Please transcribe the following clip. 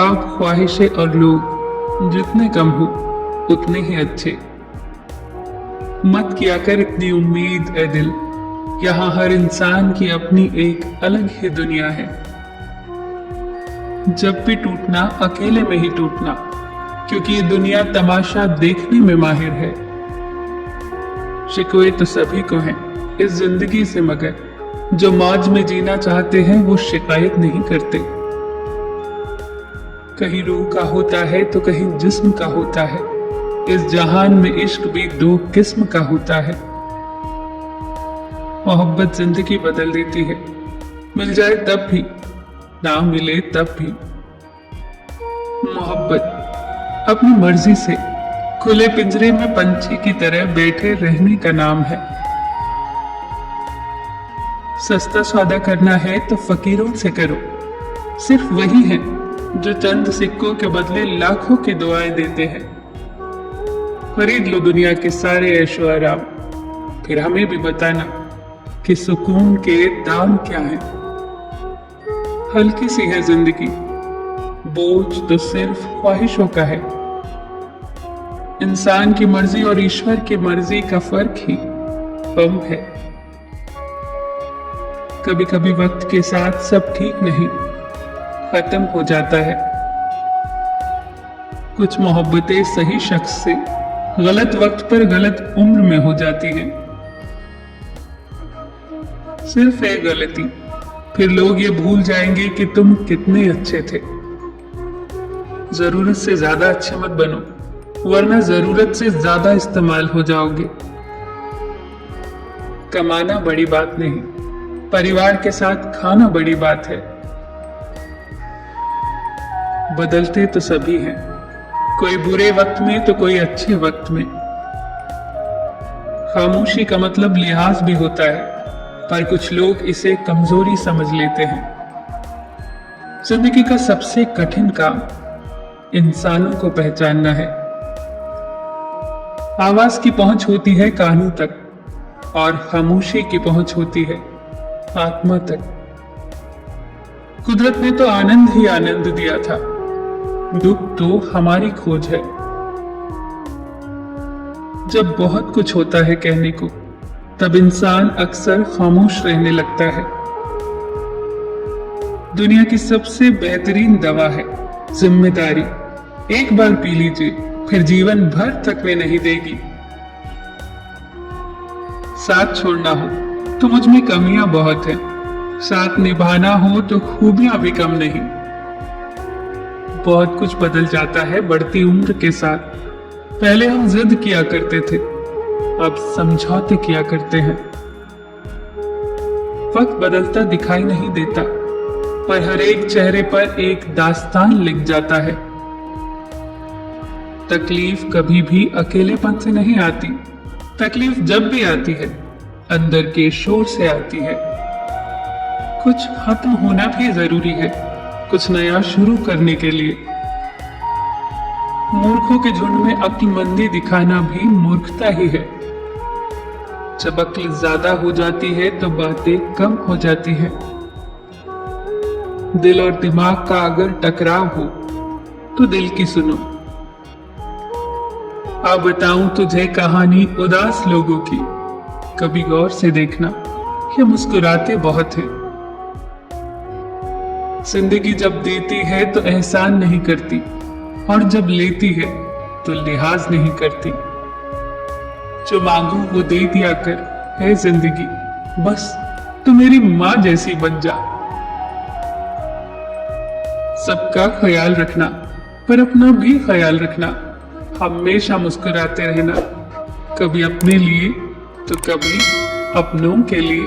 ख्वाब, ख्वाहिशें और लोग जितने कम हो उतने ही अच्छे। मत किया कर इतनी उम्मीद ए दिल, यहाँ हर इंसान की अपनी एक अलग ही दुनिया है। जब भी टूटना अकेले में ही टूटना, क्योंकि ये दुनिया तमाशा देखने में माहिर है। शिकवे तो सभी को हैं इस जिंदगी से, मगर जो मौज में जीना चाहते हैं वो शिकायत नहीं करते। कहीं रूह का होता है तो कहीं जिस्म का होता है। इस जहान में इश्क भी दो किस्म का होता है। मोहब्बत जिंदगी बदल देती है, मिल जाए तब भी, ना मिले तब भी। मोहब्बत अपनी मर्जी से खुले पिंजरे में पंछी की तरह बैठे रहने का नाम है। सस्ता सौदा करना है तो फकीरों से करो, सिर्फ वही है जो चंद सिक्कों के बदले लाखों की दुआएं देते हैं। खरीद लो दुनिया के सारे ऐशो आराम, फिर हमें भी बताना कि सुकून के दाम क्या है। हल्की सी है जिंदगी, बोझ तो सिर्फ ख्वाहिशों का है। इंसान की मर्जी और ईश्वर की मर्जी का फर्क ही कम है। कभी कभी वक्त के साथ सब ठीक नहीं, खत्म हो जाता है। कुछ मोहब्बतें सही शख्स से गलत वक्त पर गलत उम्र में हो जाती हैं। सिर्फ एक गलती, फिर लोग ये भूल जाएंगे कि तुम कितने अच्छे थे। जरूरत से ज्यादा अच्छे मत बनो, वरना जरूरत से ज्यादा इस्तेमाल हो जाओगे। कमाना बड़ी बात नहीं, परिवार के साथ खाना बड़ी बात है। बदलते तो सभी हैं, कोई बुरे वक्त में तो कोई अच्छे वक्त में। खामोशी का मतलब लिहाज भी होता है, पर कुछ लोग इसे कमजोरी समझ लेते हैं। जिंदगी का सबसे कठिन काम इंसानों को पहचानना है। आवाज की पहुंच होती है कानों तक, और खामोशी की पहुंच होती है आत्मा तक। कुदरत ने तो आनंद ही आनंद दिया था, दुख तो हमारी खोज है। जब बहुत कुछ होता है कहने को, तब इंसान अक्सर खामोश रहने लगता है। दुनिया की सबसे बेहतरीन दवा है जिम्मेदारी। एक बार पी लीजिए, फिर जीवन भर थकने नहीं देगी। साथ छोड़ना हो तो मुझ में कमियां बहुत हैं, साथ निभाना हो तो खूबियां भी कम नहीं। बहुत कुछ बदल जाता है बढ़ती उम्र के साथ। पहले हम जिद किया करते थे, अब समझौते किया करते हैं। वक्त बदलता दिखाई नहीं देता, पर हर एक चेहरे पर एक दास्तान लिख जाता है। तकलीफ कभी भी अकेलेपन से नहीं आती। तकलीफ जब भी आती है, अंदर के शोर से आती है। कुछ खत्म होना भी जरूरी है, कुछ नया शुरू करने के लिए। मूर्खों के झुंड में अक्लमंदी दिखाना भी मूर्खता ही है। जब अक्ल ज्यादा हो जाती है तो बातें कम हो जाती है। दिल और दिमाग का अगर टकराव हो तो दिल की सुनो। आ बताऊं तुझे कहानी उदास लोगों की, कभी गौर से देखना, ये मुस्कुराते बहुत हैं। जिंदगी जब देती है तो एहसान नहीं करती, और जब लेती है तो लिहाज नहीं करती। जो मांगू वो दे दिया कर है जिंदगी, बस तू मेरी माँ जैसी बन जा। सबका ख्याल रखना, पर अपना भी ख्याल रखना। हमेशा मुस्कुराते रहना, कभी अपने लिए तो कभी अपनों के लिए।